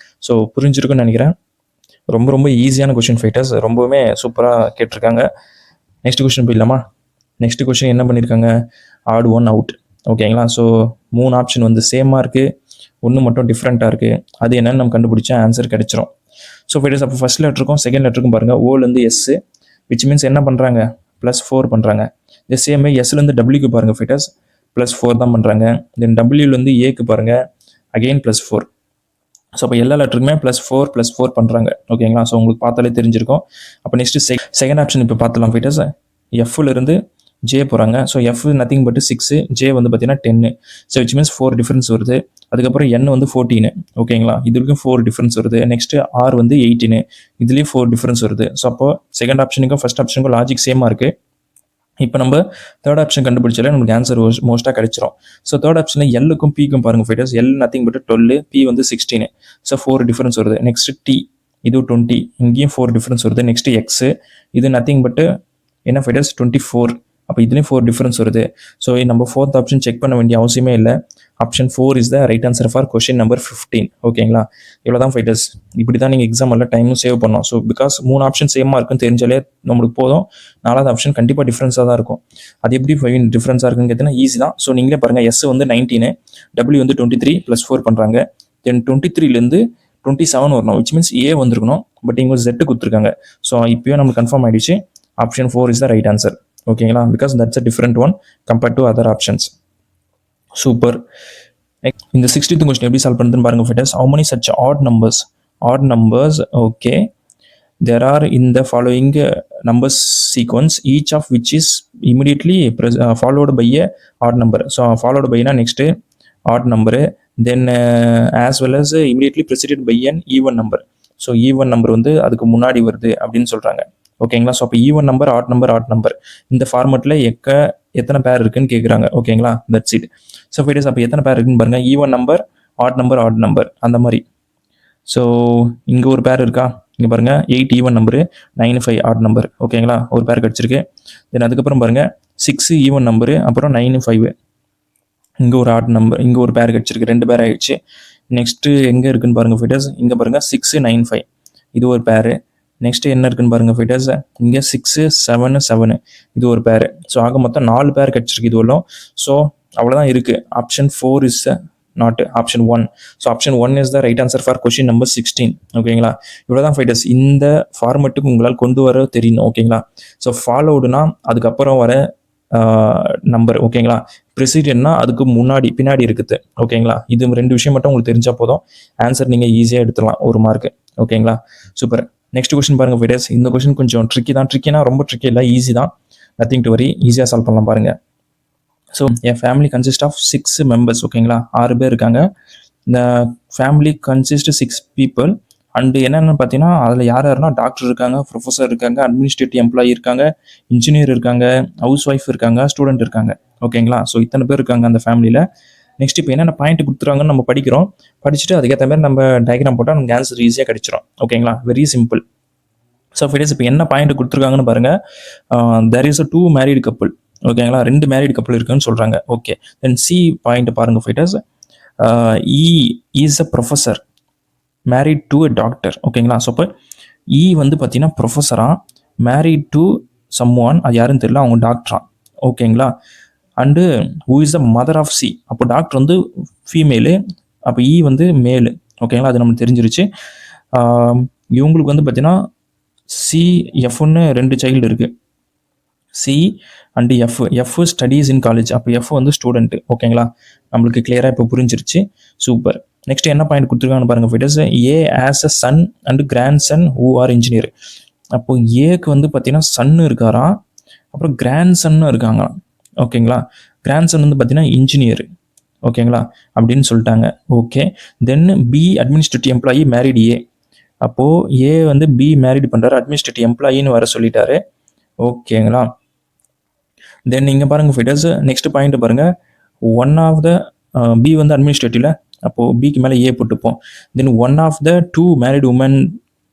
ஸோ புரிஞ்சிருக்குன்னு நினைக்கிறேன். ரொம்ப ரொம்ப ஈஸியான கொஷின் ஃபைட்டர்ஸ், ரொம்பவுமே சூப்பராக கேட்டிருக்காங்க. நெக்ஸ்ட் கொஷின் போயிடலாமா? நெக்ஸ்ட் கொஷின் என்ன பண்ணியிருக்காங்க, ஆட் ஒன் அவுட். ஓகேங்களா? ஸோ 3 ஆப்ஷன் வந்து சேமாக இருக்குது, ஒன்று மட்டும் டிஃப்ரெண்ட்டாக இருக்குது. அது என்னன்னு நம்ம கண்டுபிடிச்சா ஆன்சர் கிடைச்சிரும். ஸோ ஃபைட்டர்ஸ் அப்போ ஃபஸ்ட் லெட்டருக்கும் செகண்ட் லெட்டருக்கும் பாருங்கள், ஓலேருந்து எஸ், விச் மீன்ஸ் என்ன பண்ணுறாங்க, +4 பண்ணுறாங்க. இந்த சேம் எஸ்லேருந்து டபிள்யூக்கு பாருங்கள் ஃபைட்டர்ஸ், +4 தான் பண்ணுறாங்க. தென் டபிள்யூலேருந்து ஏக்கு பாருங்கள், அகெயின் +4. ஸோ அப்போ எல்லா லெட்டருக்குமே +4 பண்ணுறாங்க. ஓகேங்களா? ஸோ உங்களுக்கு பார்த்தாலே தெரிஞ்சிருக்கும். அப்போ நெக்ஸ்ட்டு செகண்ட் ஆப்ஷன் இப்போ பார்த்துலாம் ஃபைட்டர்ஸ். எஃப்லேருந்து ஜே போகிறாங்க. So F nothing but 6, J வந்து பார்த்தீங்கன்னா 10. ஸோ விச் மீன்ஸ் 4 டிஃப்ரென்ஸ் வருது. அதுக்கப்புறம் என் வந்து 14. ஓகேங்களா? இதுக்கும் 4 டிஃப்ரென்ஸ் வருது. நெக்ஸ்ட் ஆர் வந்து 18, இதுலேயும் 4 டிஃப்ரென்ஸ் வருது. ஸோ அப்போ செகண்ட் ஆப்ஷனுக்கும் ஃபர்ஸ்ட் ஆப்ஷனுக்கும் லாஜிக் சேமாக இருக்குது. இப்போ நம்ம தேர்ட் ஆப்ஷன் கண்டுபிடிச்சாலே நமக்கு ஆன்சர் மோஸ்ட்டாக கிடைச்சிரும். ஸோ தேர்ட் ஆப்ஷனில் எல்லுக்கும் பிக்கும் பாருங்கள் fighters, L nothing but 12, P வந்து 16. ஸோ 4 டிஃப்ரென்ஸ் வருது. நெக்ஸ்ட் டி, இது 20, இங்கேயும் 4 டிஃப்ரென்ஸ் வருது. நெக்ஸ்ட் எக்ஸ், இது நத்திங் பட் என்ன ஃபைட்டர்ஸ் 24. அப்போ இதுலேயும் 4 டிஃப்ரென்ஸ் வருது. ஸோ நம்ம ஃபோர்த் ஆப்ஷன் செக் பண்ண வேண்டிய அவசியமே இல்லை. Option 4 is the right answer for question number 15. ஓகேங்களா? இவ்வளோ தான் ஃபைட்டர்ஸ். இப்படி தான் நீங்கள் எக்ஸாம் எல்லாம் டைமும் சேவ் பண்ணோம். ஸோ பிகாஸ் 3 ஆப்ஷன் சேமாக இருக்குன்னு தெரிஞ்சாலே நம்மளுக்கு போதும். 4வது ஆப்ஷன் கண்டிப்பாக டிஃப்ரென்ஸாக தான் இருக்கும். அது எப்படி டிஃப்ரென்ஸாக இருக்குன்னு கேட்டிங்கன்னா ஈஸி தான். ஸோ நீங்களே பாருங்கள், எஸ் வந்து 19, டபிள்யூ வந்து 23 +4 பண்ணுறாங்க. தென் 23லேருந்து 27 வரணும், விச் மீன்ஸ் ஏ வந்திருக்கணும். பட் இங்கே ஜெட்டு கொடுத்துருக்காங்க. ஸோ இப்போயும் நம்மளுக்கு கன்ஃபார்ம் ஆகிடுச்சு, option 4 is the right answer. ஓகேங்களா? Because that's a different one compared to other options. Super. இந்த 60th கொஸ்டின் எப்படி சால்வ் பண்ணுறதுன்னு பாருங்க fighters. How many such odd numbers okay there are in the following numbers sequence, each of which is immediately followed by a odd number. So followed by na next odd number, then as well as immediately preceded by an even number. So even number வந்து அதுக்கு முன்னாடி வருது அப்படின்னு சொல்கிறாங்க. ஓகேங்களா? ஸோ அப்போ ஈவன் நம்பர், ஆட் நம்பர் இந்த ஃபார்மெட்டில் எத்தனை பேர் இருக்குன்னு கேட்குறாங்க. ஓகேங்களா? That's it. ஸோ ஃபைட்டர்ஸ் அப்போ எத்தனை பேர் இருக்குன்னு பாருங்கள், ஈவன் நம்பர், ஆட் நம்பர் அந்த மாதிரி. ஸோ இங்கே ஒரு பேர் இருக்கா, இங்கே பாருங்கள் 8 ஈவன் நம்பரு, 9 5 ஆட் நம்பர். ஓகேங்களா? ஒரு பேர் கிடச்சிருக்கு. தென் அதுக்கப்புறம் பாருங்கள் 6 ஈவன் நம்பரு, அப்புறம் 9 5. இங்கே ஒரு ஆட் நம்பர், இங்கே ஒரு பேர் கிடச்சிருக்கு, 2 பேர் ஆகிடுச்சு. நெக்ஸ்ட்டு எங்கே இருக்குன்னு பாருங்கள் ஃபைட்டர்ஸ், இங்கே பாருங்கள் 6 9 5, இது ஒரு பேர். நெக்ஸ்ட்டு என்ன இருக்குன்னு பாருங்கள் ஃபைட்டர்ஸ், இங்கே 6 7 7, இது ஒரு பேர். ஸோ ஆக மொத்தம் 4 பேர் கிடச்சிருக்கு இது வரலாம். ஸோ அவ்வளோதான் இருக்குது. Option 4 is not option 1. So option 1 is the right answer for question number 16. ஓகேங்களா? இவ்வளோ தான் ஃபைட்டர்ஸ். இந்த ஃபார்மெட்டுக்கு உங்களால் கொண்டு வர தெரியணும். ஓகேங்களா? ஸோ ஃபாலோடுனா அதுக்கப்புறம் வர நம்பர். ஓகேங்களா? ப்ரெசிடென்ட்னா அதுக்கு பின்னாடி இருக்குது. ஓகேங்களா? இது 2 விஷயம் மட்டும் உங்களுக்கு தெரிஞ்சால் போதும், ஆன்சர் நீங்கள் ஈஸியாக எடுத்துடலாம், 1 மார்க்கு. ஓகேங்களா? சூப்பர். நெக்ஸ்ட் கொஸ்டின் பாருங்கள் ஃபைட்டர்ஸ். இந்த கொஸ்டின் கொஞ்சம் ட்ரிக்கி தான். ட்ரிக்கினா ரொம்ப ட்ரிக்கி இல்லை, ஈஸி தான், நத்திங் டு வரி, ஈஸியாக சால்வ் பண்ணலாம் பாருங்கள். So an family consist of 6 members. ஓகேங்களா? 6 பேர் இருக்காங்க. இந்த ஃபேமிலி கன்சிஸ்ட் 6 people. அண்டு என்னென்னு பார்த்தீங்கன்னா அதில் யாருன்னா டாக்டர் இருக்காங்க, ப்ரொஃபஸர் இருக்காங்க, அட்மினிஸ்ட்ரேட்டிவ் எம்ப்ளாயி இருக்காங்க, இன்ஜினியர் இருக்காங்க, ஹவுஸ் ஒய்ஃப் இருக்காங்க, ஸ்டூடெண்ட் இருக்காங்க. ஓகேங்களா? ஸோ இத்தனை பேர் இருக்காங்க அந்த ஃபேமிலியில். நெக்ஸ்ட் இப்போ என்னென்ன பாயிண்ட் கொடுத்துருவாங்கன்னு நம்ம படிக்கிறோம். படிச்சுட்டு அதுக்கேற்ற மாதிரி நம்ம டயக்ராம் போட்டால் நமக்கு ஆன்சர் ஈஸியாக கிடைச்சிரும். ஓகேங்களா? Very simple. ஸோ ஃபைட்டர்ஸ் இப்போ என்ன பாயிண்ட் கொடுத்துருக்காங்கன்னு பாருங்கள். There is a 2 married couple. ஓகேங்களா? 2 மேரிட் கப்புள் இருக்குன்னு சொல்கிறாங்க. ஓகே. தென் சி பாயிண்ட் பாருங்கள் fighters. E is a professor married to a doctor. ஓகேங்களா? ஸோ இப்போ இ வந்து பார்த்தீங்கன்னா ப்ரொஃபஸராக, மேரிட் டு சம்ஒன், அது யாருன்னு தெரியல, அவங்க டாக்டரா. ஓகேங்களா? And who is the mother of C. அப்போ டாக்டர் வந்து ஃபீமேலு, அப்போ இ வந்து மேலு. ஓகேங்களா? அது நமக்கு தெரிஞ்சிருச்சு. இவங்களுக்கு வந்து பார்த்தீங்கன்னா சி எஃப்னு 2 சைல்டு இருக்குது. C and F studies in college. அப்போ எஃப் வந்து ஸ்டூடெண்ட்டு. ஓகேங்களா? நம்மளுக்கு கிளியராக இப்போ புரிஞ்சிருச்சு. சூப்பர். நெக்ஸ்ட் என்ன பாயிண்ட் கொடுத்துருக்காங்கன்னு பாருங்கள் fighters. A has a son and grandson who are engineer. அப்போ ஏக்கு வந்து பார்த்தீங்கன்னா சன்னு இருக்காராம், அப்புறம் கிராண்ட் சன்னும் இருக்காங்க. ஓகேங்களா? கிராண்ட் சன் வந்து பார்த்தீங்கன்னா இன்ஜினியர். ஓகேங்களா? அப்படின்னு சொல்லிட்டாங்க. Okay. Then B administrative employee married A. அப்போது ஏ வந்து பி மேரிட் பண்ணுறாரு, அட்மினிஸ்ட்ரேட்டிவ் எம்ப்ளாயின்னு வர சொல்லிட்டாரு. ஓகேங்களா? தென் இங்கே பாருங்கள் ஃபைட்டர்ஸ், நெக்ஸ்ட் பாயிண்ட் பாருங்கள். ஒன் ஆஃப் த பி வந்து அட்மினிஸ்ட்ரேட்டிவ்ல அப்போது பிக்கு மேலே ஏ போட்டுப்போம். Then one of the two married women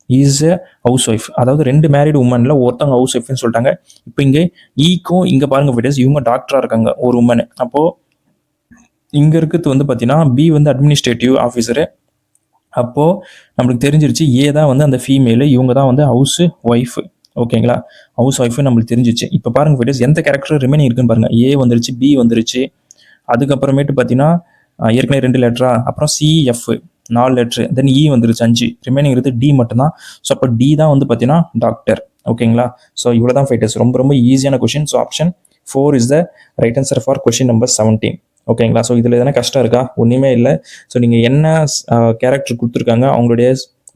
is a house wife. அதாவது 2 மேரிட் உமனில் ஒருத்தவங்க ஹவுஸ் ஒய்ஃப்னு சொல்லிட்டாங்க. இப்போ இங்கே ஈக்கும் இங்கே பாருங்கள் ஃபைட்டர்ஸ், இவங்க டாக்டராக இருக்காங்க ஒரு உமன். அப்போது இங்கே இருக்கிறது வந்து பார்த்தீங்கன்னா பி வந்து அட்மினிஸ்ட்ரேட்டிவ் ஆஃபீஸரு. அப்போது நம்மளுக்கு தெரிஞ்சிருச்சு ஏ தான் வந்து அந்த ஃபீமேலு, இவங்க தான் வந்து ஹவுஸ் ஒய்ஃபு. ஓகேங்களா, ஹவுஸ் ஒய்ஃபு நம்மளுக்கு தெரிஞ்சிச்சு. இப்போ பாருங்கள் ஃபைட்டர்ஸ், எந்த கேரக்டர் ரிமைனிங் இருக்குன்னு பாருங்கள். ஏ வந்துருச்சு, பி வந்துருச்சு, அதுக்கப்புறமேட்டு பார்த்தீங்கன்னா ஏற்கனவே 2 லெட்டரா, அப்புறம் சிஎஃப் 4 லெட்ரு, தென் இ வந்துருச்சு 5, ரிமைனிங் இருக்குது டி மட்டும்தான். ஸோ அப்போ டி தான் வந்து பார்த்தீங்கன்னா டாக்டர். ஓகேங்களா, ஸோ இவ்வளோ தான் ஃபைட்டர்ஸ், ரொம்ப ரொம்ப ஈஸியான question. So option 4 is the right answer for question number 17. ஓகேங்களா, ஸோ இதில் எதனா கஷ்டம் இருக்கா? ஒன்றுமே இல்லை. ஸோ நீங்கள் என்ன கேரக்டர் கொடுத்துருக்காங்க, அவங்களுடைய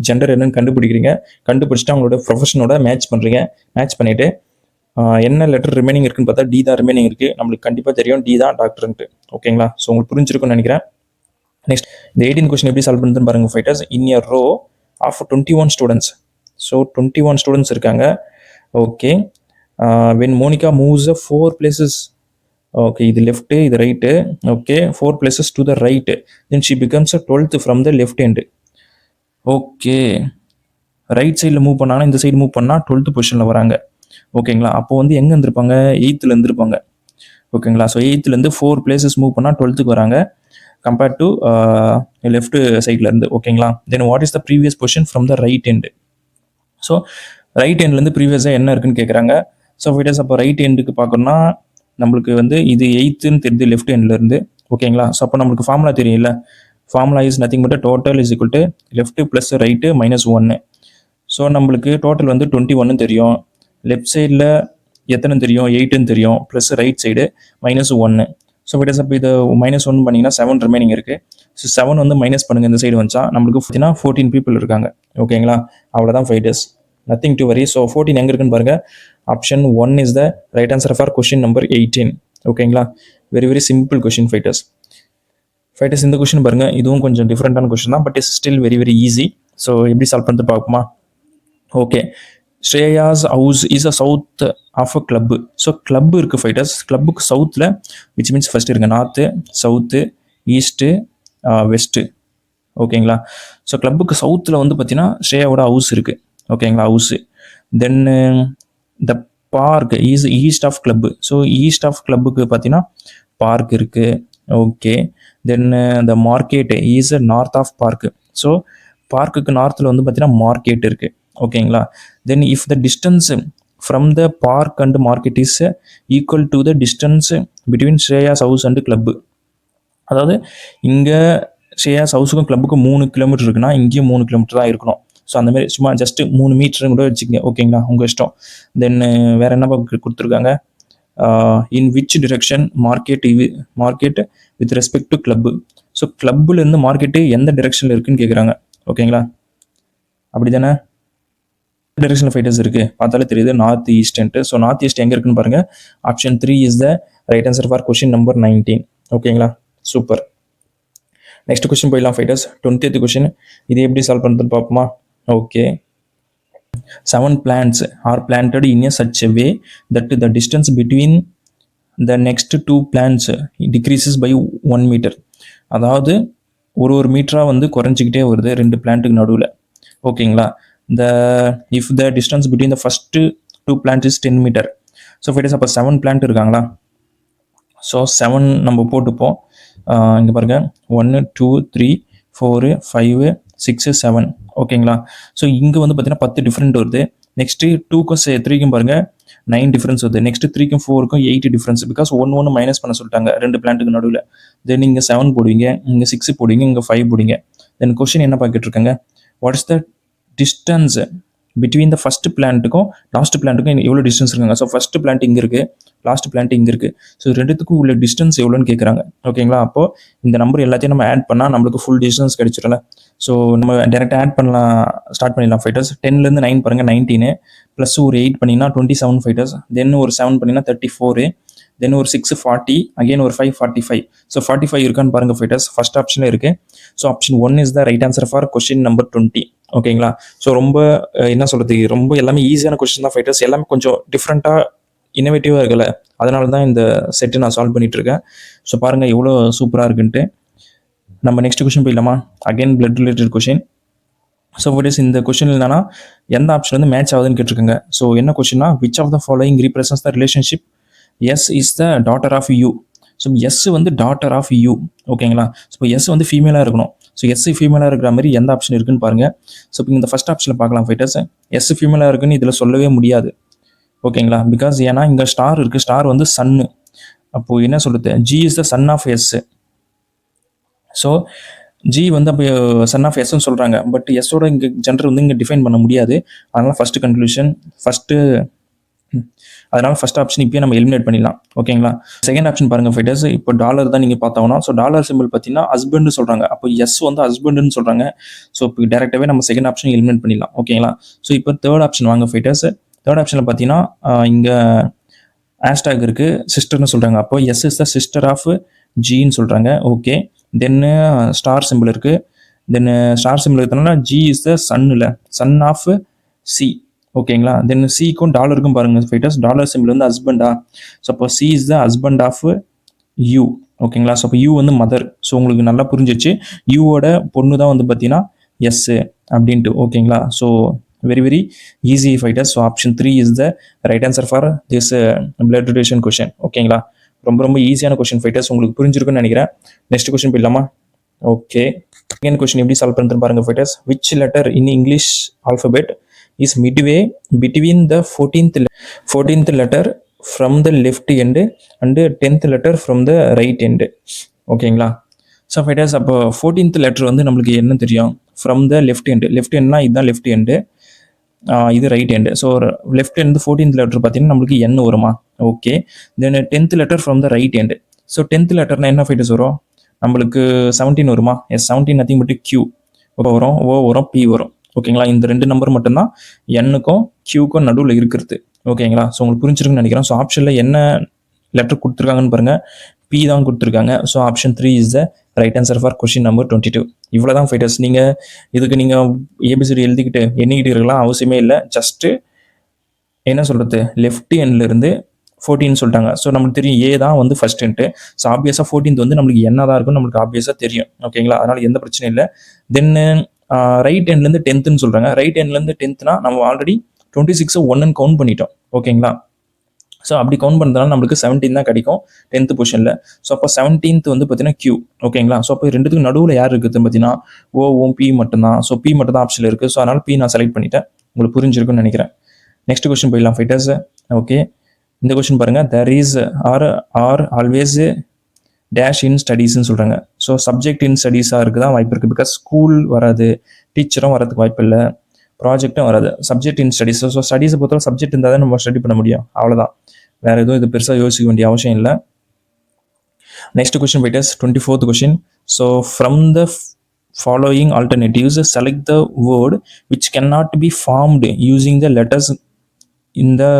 ஜெண்டர் என்னன்னு கண்டுபிடிக்கிறீங்க, கண்டுபிடிச்சிட்டு அவங்களோட ப்ரொஃபஷனோட மேட்ச் பண்ணுறீங்க. மேட்ச் பண்ணிவிட்டு என்ன லெட்டர் ரிமைனிங் இருக்குன்னு பார்த்தா டி தான் ரிமைனிங் இருக்குது. நம்மளுக்கு கண்டிப்பாக தெரியும் டி தான் டாக்டர்ன்ட்டு. ஓகேங்களா, ஸோ உங்களுக்கு புரிஞ்சிருக்கும்னு நினைக்கிறேன். நெக்ஸ்ட் இந்த 18 கொஸ்டின் எப்படி சால்வ் பண்ணுறதுன்னு பாருங்கள் fighters. In year row of 21 students. So 21 students இருக்காங்க. Okay, when Monica moves 4 places. Okay, இது லெஃப்ட்டு, இது right. Okay, 4 places to the right, then she becomes 12th from the left hand. Okay, right சைடில் மூவ் பண்ணாங்கன்னா இந்த சைடு மூவ் பண்ணால் 12th பொசிஷனில் வராங்க. ஓகேங்களா, அப்போ வந்து எங்கே இருந்திருப்பாங்க? 8th இருந்திருப்பாங்க. ஓகேங்களா, ஸோ 8th 4 places மூவ் பண்ணால் 12th வராங்க கம்பேர்ட் டு லெஃப்ட் சைடில் இருந்து. ஓகேங்களா, then what is the previous position from the right hand? So right ஹேண்ட்லேருந்து ப்ரீவியஸாக என்ன இருக்குன்னு கேட்குறாங்க. ஸோ ஃபைட்டர்ஸ் அப்போ ரைட் ஹேண்டுக்கு பார்க்கணும்னா நம்மளுக்கு வந்து இது 8th தெரியுது லெஃப்ட் ஹேண்ட்லேருந்து. ஓகேங்களா, ஸோ அப்போ நம்மளுக்கு ஃபார்முலா தெரியல. Formula is nothing but total is equal to left plus right -1. So நம்மளுக்கு டோட்டல் வந்து 21 தெரியும். லெஃப்ட் சைடில் எத்தனை தெரியும்? 8ன்னு தெரியும். Plus right side -1. So fighters அப்போ இது -1 பண்ணிங்கன்னா 7 ரிமைனிங் இருக்குது. ஸோ 7 வந்து மைனஸ் பண்ணுங்கள், இந்த சைடு வந்துச்சா நம்மளுக்கு பார்த்தீங்கன்னா 14 people இருக்காங்க. ஓகேங்களா, அவ்வளோதான் fighters, nothing to worry. So 14 எங்கே இருக்குன்னு பாருங்கள். Option 1 is the right answer for question number 18. ஓகேங்களா, very very simple question fighters. இந்த கொஷின் பாருங்கள், இதுவும் கொஞ்சம் டிஃப்ரெண்டான கொஷின் தான், but is still very very easy. So எப்படி சால்வ் பண்ணிட்டு பார்ப்போமா? Okay, Shreyas house is a south of a club. So club இருக்குது ஃபைட்டர்ஸ், கிளப்புக்கு சவுத்தில் விச் மீன்ஸ் ஃபர்ஸ்ட் இருக்குது நார்த்து, சவுத்து, ஈஸ்ட்டு, வெஸ்ட்டு. ஓகேங்களா, ஸோ கிளப்புக்கு சவுத்தில் வந்து பார்த்தீங்கன்னா ஸ்ரேயாவோட ஹவுஸ் இருக்குது. ஓகேங்களா, house. Then the park is east of club. So east of கிளப்புக்கு பார்த்தீங்கன்னா பார்க் இருக்குது. Okay, then the market is north of park. So பார்க்குக்கு நார்த்தில் வந்து பார்த்தீங்கன்னா மார்க்கெட் இருக்குது. ஓகேங்களா, then if the distance from the park and market is equal to the distance between Shreya's house and club. அதாவது இங்கே ஸ்ரேயாஸ் ஹவுஸுக்கும் கிளப்புக்கும் 3 கிலோமீட்டர் இருக்குன்னா இங்கேயும் 3 கிலோமீட்டர் தான் இருக்கணும். ஸோ அந்தமாதிரி சும்மா ஜஸ்ட் 3 மீட்டர் கூட வச்சுக்கங்க. ஓகேங்களா, உங்கள் இஷ்டம். தென் வேறு என்ன கொடுத்துருக்காங்க? In which direction market with respect to club. So கிளப்புலேருந்து மார்க்கெட்டு எந்த டிரெக்ஷனில் இருக்குன்னு கேட்குறாங்க. ஓகேங்களா, அப்படி தானே டிரெக்ஷனில் ஃபைட்டர்ஸ் இருக்குது, பார்த்தாலே தெரியுது நார்த் ஈஸ்ட்ன்ட்டு. ஸோ நார்த் ஈஸ்ட் எங்கே இருக்குன்னு பாருங்கள். Option 3 is the right answer for question number 19. ஓகேங்களா, சூப்பர். நெக்ஸ்ட் கொஸ்டின் போயிடலாம் ஃபைட்டர்ஸ். 20th கொஸ்டின், இது எப்படி சால்வ் பண்ணுறதுன்னு பார்ப்போமா? Okay, 7 plants are planted in a such a way that the distance between the next 2 plants decreases by 1 meter. அதாவது ஒரு மீட்டராக வந்து குறைஞ்சிக்கிட்டே வருது 2 பிளான்ட்டுக்கு நடுவில். ஓகேங்களா, if the distance between the first 2 plants is 10 meter. So fighters அப்போ 7 plant இருக்காங்களா? ஸோ 7 நம்ம போட்டுப்போம். இங்கே பாருங்கள், 1 2 3 4 5 6 7. ஓகேங்களா, ஸோ இங்கே வந்து பார்த்தீங்கன்னா 10 டிஃப்ரெண்ட் வருது. நெக்ஸ்ட்டு 2க்கும் 3க்கும் பாருங்கள் 9 டிஃப்ரென்ஸ் வருது. நெக்ஸ்ட்டு 3க்கும் 4க்கும் 8 டிஃப்ரென்ஸ். பிகாஸ் ஒன்று மைனஸ் பண்ண சொல்லிட்டாங்க 2 பிளான்ட்டுக்கு நடுவில். தென் இங்கே 7 போடுவீங்க, இங்கே 6 போடுவீங்க, இங்கே 5 போடுவீங்க. தென் கொஸ்டின் என்ன பார்த்துட்டு இருக்காங்க? What is the distance between the first பிளான்ட்டுக்கும் லாஸ்ட் பிளான்ட்டுக்கும் எவ்வளோ டிஸ்டன்ஸ் இருக்காங்க? ஸோ ஃபஸ்ட் பிளான்ட் இங்கே இருக்குது, லாஸ்ட் பிளான்ட் இங்கே இருக்குது. ஸோ ரெண்டுத்துக்கும் உள்ள டிஸ்டன்ஸ் எவ்வளோன்னு கேட்குறாங்க. ஓகேங்களா, அப்போது இந்த நம்பர் எல்லாத்தையும் நம்ம ஆட் பண்ணால் நம்மளுக்கு ஃபுல் டிஸ்டன்ஸ் கிடைச்சிடல. ஸோ நம்ம டேரெக்டாக ஆட் பண்ணலாம், ஸ்டார்ட் பண்ணிடலாம் ஃபைட்டர்ஸ். 10லேருந்து 9 பாருங்கள் 19, ப்ளஸ் ஒரு 8 பண்ணிங்கன்னா 27 ஃபைட்டர்ஸ். தென் ஒரு 7 பண்ணிங்கன்னா 34, தென் ஒரு 6 40, அகெயின் ஒரு 5 45. ஸோ 45 இருக்கான்னு பாருங்கள் ஃபைட்டர்ஸ், ஃபர்ஸ்ட் ஆப்ஷனில் இருக்குது. So option 1 is the right answer for question number 20. ஓகேங்களா, ஸோ ரொம்ப என்ன சொல்கிறது, ரொம்ப எல்லாமே ஈஸியான கொஸ்டின் தான் ஃபைட்டர்ஸ். எல்லாமே கொஞ்சம் டிஃப்ரெண்ட்டாக இன்னோவேட்டிவாக இருக்குல்ல, அதனால தான் இந்த செட்டு நான் சால்வ் பண்ணிகிட்ருக்கேன். ஸோ பாருங்கள் எவ்வளோ சூப்பராக இருக்குன்ட்டு. நம்ம நெக்ஸ்ட் கொஸ்டின் போயிடலாமா? Again blood related question. So what is இந்த கொஸ்டின் என்னன்னா எந்த ஆப்ஷன் வந்து மேட்ச் ஆகுதுன்னு கேட்டிருக்காங்க. ஸோ என்ன கொஸ்டின்னா which of the following represents the relationship S is the daughter of U. So S வந்து டாட்டர் ஆஃப் யூ. ஓகேங்களா? ஸோ எஸ் வந்து ஃபீமேலாக இருக்கணும். ஸோ எஸ் ஃபீமேலாக இருக்கிற மாதிரி எந்த ஆப்ஷன் இருக்குன்னு பாருங்க. ஸோ இப்போ இந்த ஃபர்ஸ்ட் ஆப்ஷனில் பார்க்கலாம் ஃபைட்டர்ஸ். எஸ் ஃபீமேலாக இருக்குன்னு இதில் சொல்லவே முடியாது. ஓகேங்களா? பிகாஸ் ஏன்னா இங்கே ஸ்டார் இருக்குது. ஸ்டார் வந்து சன்னு. அப்போது என்ன சொல்கிறது? G is the son of S. So G வந்து அப்போ சன் ஆஃப் எஸ்ன்னு சொல்கிறாங்க. பட் எஸ்ஸோட இங்கே ஜெண்டர் வந்து இங்கே டிஃபைன் பண்ண முடியாது. அதனால் ஃபஸ்ட்டு கன்க்ளூஷன் அதனால் ஃபஸ்ட் ஆப்ஷன் இப்போயே நம்ம எலிமினேட் பண்ணிடலாம். ஓகேங்களா? செகண்ட் ஆப்ஷன் பாருங்கள் ஃபைட்டர்ஸ். இப்போ டாலர் தான் நீங்கள் பார்த்தாங்கன்னா ஸோ டாலர் சிம்பிள் பார்த்தீங்கன்னா ஹஸ்பண்ட்னு சொல்கிறாங்க. அப்போ எஸ் வந்து ஹஸ்பண்டுன்னு சொல்கிறாங்க. ஸோ இப்போ டேரெக்டாகவே நம்ம செகண்ட் ஆப்ஷன் எலிமினேட் பண்ணிடலாம். ஓகேங்களா? ஸோ இப்போ தேர்ட் ஆப்ஷன் வாங்க ஃபைட்டர்ஸ். தேர்ட் ஆப்ஷனில் பார்த்தீங்கன்னா இங்கே ஹேஷ்டாக் இருக்குது, சிஸ்டர்னு சொல்கிறாங்க. அப்போ S is the sister of ஜின்னு சொல்கிறாங்க. ஓகே. தென்னு ஸ்டார் சிம்பிள் இருக்குது. தென் ஸ்டார் சிம்பிள் இருக்கிறதுனால ஜி இஸ் த சன்னில் சன் ஆஃப் சி. ஓகேங்களா? தென் சிக்கும் டாலருக்கும் பாருங்கள் ஃபைட்டர்ஸ். டாலர் சிம்பிள் வந்து ஹஸ்பண்டா. ஸோ அப்போ C is the husband of U. ஓகேங்களா? ஸோ அப்போ யூ வந்து மதர். ஸோ உங்களுக்கு நல்லா புரிஞ்சிச்சு. யூவோட பொண்ணு தான் வந்து பார்த்தீங்கன்னா எஸ் அப்படின்ட்டு. ஓகேங்களா? So very very easy fighters. So option 3 is the right answer for this blood relation question. ஓகேங்களா? ரொம்ப ரொம்ப ஈஸியான கொஷின் ஃபைட்டர்ஸ். உங்களுக்கு புரிஞ்சிருக்குன்னு நினைக்கிறேன். நெக்ஸ்ட் கொஷின் போயிடலாமா? ஓகே. செகண்ட் கொஷின் எப்படி சால்வ் பண்ணுறது பாருங்க fighters. Which letter in English alphabet is Midway between the 14th letter from the left end and 10th letter from the right end. ஓகேங்களா? ஸோ ஃபைட்டர்ஸ் அப்போ 14th லெட்டர் வந்து நம்மளுக்கு என்ன தெரியும்? From the left end. Left எண்ட்னா இதுதான் லெஃப்ட் எண்டு, இது right end. So left end 14th letter பார்த்தீங்கன்னா நம்மளுக்கு என் வருமா? Okay. Then 10th letter from the right end. So 10th லெட்டர்னா என்ன ஃபைட்டர்ஸ் வரும்? நம்மளுக்கு 17 வருமா? எஸ் 17 நத்திங் பட் கியூ வரும், ஓ வரும், பி வரும். ஓகேங்களா? இந்த ரெண்டு நம்பர் மட்டும்தான் என்னுக்கும் கியூக்கும் நடுவில் இருக்கிறது. ஓகேங்களா? ஸோ உங்களுக்கு புரிஞ்சிருக்குன்னு நினைக்கிறேன். ஸோ ஆப்ஷனில் என்ன லெட்டர் கொடுத்துருக்காங்கன்னு பாருங்கள். பி தான் கொடுத்துருக்காங்க. So option 3 is the right answer for question number 22. இவ்வளோ தான் ஃபைட்டர்ஸ். நீங்கள் இதுக்கு நீங்கள் ஏபிசிடி எழுதிக்கிட்டு எண்ணிக்கிட்டு இருக்கலாம் அவசியமே இல்லை. ஜஸ்ட்டு என்ன சொல்கிறது, லெஃப்ட் எண்ட்லேருந்து 14 சொல்லிட்டாங்க. ஸோ நம்மளுக்கு தெரியும் ஏ தான் வந்து ஃபர்ஸ்ட் எண்ட்டு. ஸோ ஆப்வியஸாக 14th வந்து நம்மளுக்கு என்ன தான் இருக்கும் நம்மளுக்கு ஆப்வியஸாக தெரியும். ஓகேங்களா? அதனால் எந்த பிரச்சனையும் இல்லை. தென்னு ரைட் எண்ட்லேருந்து 10th சொல்கிறாங்க. ரைட் எண்ட்லேருந்து 10th நம்ம ஆல்ரெடி 26 1ன்னு கவுண்ட் பண்ணிட்டோம். ஓகேங்களா? ஸோ அப்படி கவுண்ட் பண்ணுறதுனால நம்மளுக்கு 17 தான் கிடைக்கும் 10th பொசிஷனில். ஸோ அப்போ 17th வந்து பார்த்தீங்கன்னா கியூ. ஓகேங்களா? ஸோ அப்போ ரெண்டுத்துக்கு நடுவில் யார் இருக்குது பார்த்தீங்கன்னா ஓவும் பி மட்டும்தான். ஸோ பி மட்டும் தான் ஆப்ஷனில் இருக்குது. ஸோ அதனால் பி நான் செலக்ட் பண்ணிட்டேன். உங்களுக்கு புரிஞ்சிருக்குன்னு நினைக்கிறேன். நெக்ஸ்ட் கொஸ்டின் போயிடலாம் ஃபைட்டர்ஸ். ஓகே. இந்த கொஸ்டின் பாருங்கள். There is are always dash in ஸ்டடீஸ்ன்னு சொல்கிறாங்க. ஸோ சப்ஜெக்ட் இன் ஸ்டடீஸாக இருக்குது தான் வாய்ப்பு இருக்குது. பிகாஸ் ஸ்கூல் வராது, டீச்சரும் வரதுக்கு வாய்ப்பு இல்லை, ப்ராஜெக்டும் வராது. Subject in studies. ஸோ ஸ்டடீஸை பொறுத்தவரை சப்ஜெக்ட் இருந்தால் தான் நம்ம ஸ்டடி பண்ண முடியும். அவ்வளோதான். வேறு எதுவும் இது பெருசாக யோசிக்க வேண்டிய அவசியம் இல்லை. Next question fighters 24th question. So from the following alternatives select the word which cannot be formed using the letters in the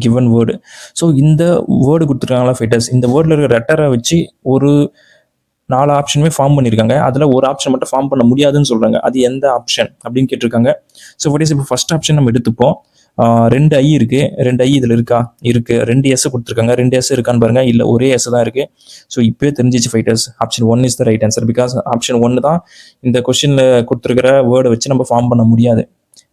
given word. So இந்த வேர்டு கொடுத்துருக்காங்களா ஃபைட்டர்ஸ், இந்த வேர்டில் இருக்கிற லெட்டரை வச்சு ஒரு 4 ஆப்ஷனுமே ஃபார்ம் பண்ணியிருக்காங்க. அதில் ஒரு ஆப்ஷன் மட்டும் ஃபார்ம் பண்ண முடியாதுன்னு சொல்கிறாங்க. அது எந்த ஆப்ஷன் அப்படின்னு கேட்டிருக்காங்க. ஸோ ஃபைட்டர்ஸ் இப்போ ஃபர்ஸ்ட் ஆப்ஷன் நம்ம எடுத்துப்போம். 2 ஐ இருக்குது, 2 ஐ இதில் இருக்கா? இருக்குது. 2 எஸ் கொடுத்துருக்காங்க. 2 எஸ் இருக்கான்னு பாருங்க. இல்லை, ஒரே எஸ் தான் இருக்குது. ஸோ இப்போயே தெரிஞ்சிச்சு fighters, option 1 is the right answer. Because option 1 தான் இந்த கொஸ்டினில் கொடுத்துருக்கிற வேர்டை வச்சு நம்ம ஃபார்ம் பண்ண முடியாது.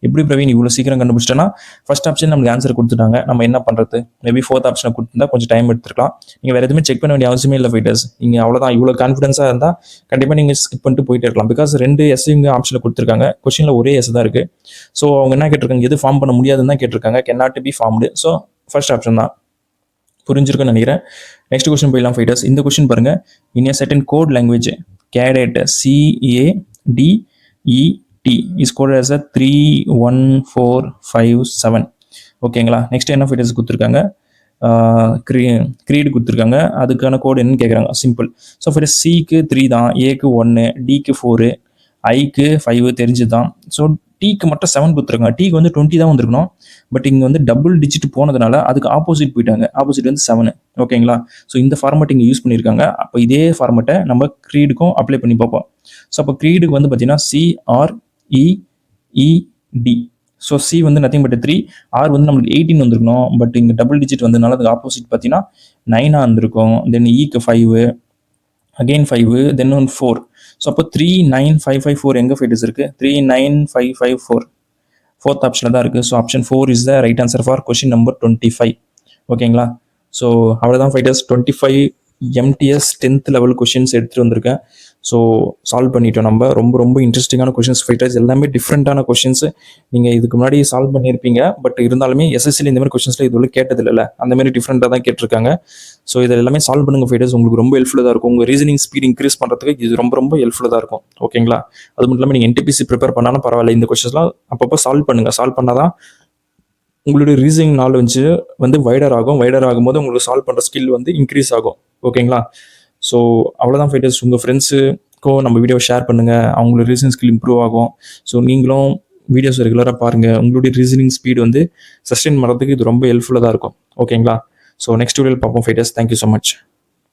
எப்படி பிரவீன் இவ்வளோ சீக்கிரம் கண்டுபிடிச்சிட்டோன்னா? ஃபர்ஸ்ட் ஆப்ஷன் நம்மளுக்கு ஆன்சர் கொடுத்துட்டாங்க. நம்ம என்ன பண்ணுறது? மேபி 4th ஆப்ஷனை கொடுத்துருந்தா கொஞ்சம் டைம் எடுத்துருக்கலாம். நீங்கள் வேறு எதுவுமே செக் பண்ண வேண்டிய அவசியமே இல்லை ஃபைட்டர்ஸ். நீங்கள் அவ்வளோதான். இவ்வளோ கான்ஃபிடன்ஸாக இருந்தால் கண்டிப்பாக நீங்கள் ஸ்கிப் பண்ணிட்டு போயிட்டே இருக்கலாம். பிகாஸ் 2 எஸ் இங்கே ஆப்ஷனில் கொடுத்துருக்காங்க. கொஸ்டினில் ஒரே எஸ் தான் இருக்குது. ஸோ அவங்க என்ன கேட்டிருக்காங்க? எது ஃபார்ம் பண்ண முடியாதுன்னு தான் கேட்டிருக்காங்க. cannot be formed. So first option தான். புரிஞ்சிருக்குன்னு நினைக்கிறேன். நெக்ஸ்ட் கொஸ்டின் போயிடலாம் ஃபைட்டர்ஸ். இந்த கொஸ்டின் பாருங்கள். In a certain code language CADET CADET is coded as a 31457. ஓகேங்களா? நெக்ஸ்ட் என்ன ஃபைட்டர்ஸ் கொடுத்துருக்காங்க? க்ரீடு கொடுத்துருக்காங்க. அதுக்கான கோடு என்னன்னு கேட்குறாங்க. சிம்பிள். ஸோ ஃபைட்டர்ஸ் சிக்கு 3 தான், ஏக்கு 1, டிக்கு 4, ஐக்கு 5 தெரிஞ்சு தான். ஸோ டீக்கு மட்டும் 7 கொடுத்துருக்காங்க. டீக்கு வந்து 20 தான் வந்துருக்கணும். பட் இங்கே வந்து டபுள் டிஜிட் போனதுனால அதுக்கு ஆப்போசிட் போயிட்டாங்க. ஆப்போசிட் வந்து 7. ஓகேங்களா? ஸோ இந்த ஃபார்மேட் இங்கே யூஸ் பண்ணியிருக்காங்க. அப்போ இதே ஃபார்மேட்டை நம்ம க்ரீடுக்கும் அப்ளை பண்ணி பார்ப்போம். ஸோ அப்போ க்ரீடுக்கு வந்து பார்த்தீங்கன்னா CREED. ஸோ சி வந்து நத்திங் பட் 3, ஆர் வந்து நம்மளுக்கு 18 வந்துருக்கணும். பட் இங்கே டபுள் டிஜிட் வந்ததுனால அதுக்கு ஆப்போசிட் பார்த்தீங்கன்னா 9 இருந்திருக்கும். தென் ஈக்கு 5, அகெயின் 5, தென் 1 4. ஸோ அப்போ 39554 எங்கே ஃபைட்டர்ஸ் இருக்குது? 39554 ஃபோர்த் ஆப்ஷனில் தான் இருக்குது. So option 4 is the right answer for question number 25. ஓகேங்களா? ஸோ அவ்வளோதான் fighters. 25 MTS 10th level questions எடுத்துகிட்டு வந்திருக்கேன். ஸோ சால்வ் பண்ணிட்டோம் நம்ம. ரொம்ப ரொம்ப இன்ட்ரெஸ்டிங்கான கொஷின்ஸ் ஃபைட்டர்ஸ், எல்லாமே டிஃப்ரெண்ட்டான கொஷின்ஸ். நீங்கள் இதுக்கு முன்னாடி சால்வ் பண்ணியிருப்பீங்க, பட் இருந்தாலுமே எஸ்எஸ்சியில் இந்த மாதிரி கொஷின்ஸில் இது உள்ள கேட்டதில்லை, அந்த மாதிரி டிஃப்ரெண்ட்டாக தான் கேட்டிருக்காங்க. ஸோ இதில் எல்லாமே சால்வ் பண்ணுங்கள் ஃபைட்டர்ஸ், உங்களுக்கு ரொம்ப ஹெல்ப்ஃபுல்லாக இருக்கும். உங்கள் ரீசனிங் ஸ்பீட் இன்க்ரீஸ் பண்ணுறதுக்கு இது ரொம்ப ரொம்ப ஹெல்ப்ஃபுல்லாக இருக்கும். ஓகேங்களா? அது மட்டும் இல்லாமல் நீங்கள் NTPC ப்ரிப்பேர் பண்ணாலும் பரவாயில்ல, இந்த கொஷின்ஸ்லாம் அப்பப்போ சால்வ் பண்ணுங்கள். சால்வ் பண்ணால் தான் உங்களுடைய ரீசனிங் நாலேஜ் வந்து வைடர் ஆகும். வைடர் ஆகும்போது உங்களுக்கு சால்வ் பண்ணுற ஸ்கில் வந்து இன்க்ரீஸ் ஆகும். ஓகேங்களா? ஸோ அவ்வளோதான் ஃபைட்டர்ஸ். உங்கள் ஃப்ரெண்ட்ஸுக்கும் நம்ம வீடியோ ஷேர் பண்ணுங்கள், அவங்களோட ரீசனிங் ஸ்கில் இம்ப்ரூவ் ஆகும். ஸோ நீங்களும் வீடியோஸ் ரெகுலராக பாருங்கள், உங்களுடைய ரீசனிங் ஸ்பீட் வந்து சஸ்டெயின் பண்ணுறதுக்கு இது ரொம்ப ஹெல்ப்ஃபுல்லாக தான் இருக்கும். ஓகேங்களா? ஸோ நெக்ஸ்ட் வீடியோவில் பார்ப்போம் ஃபைட்டர்ஸ். Thank you so much.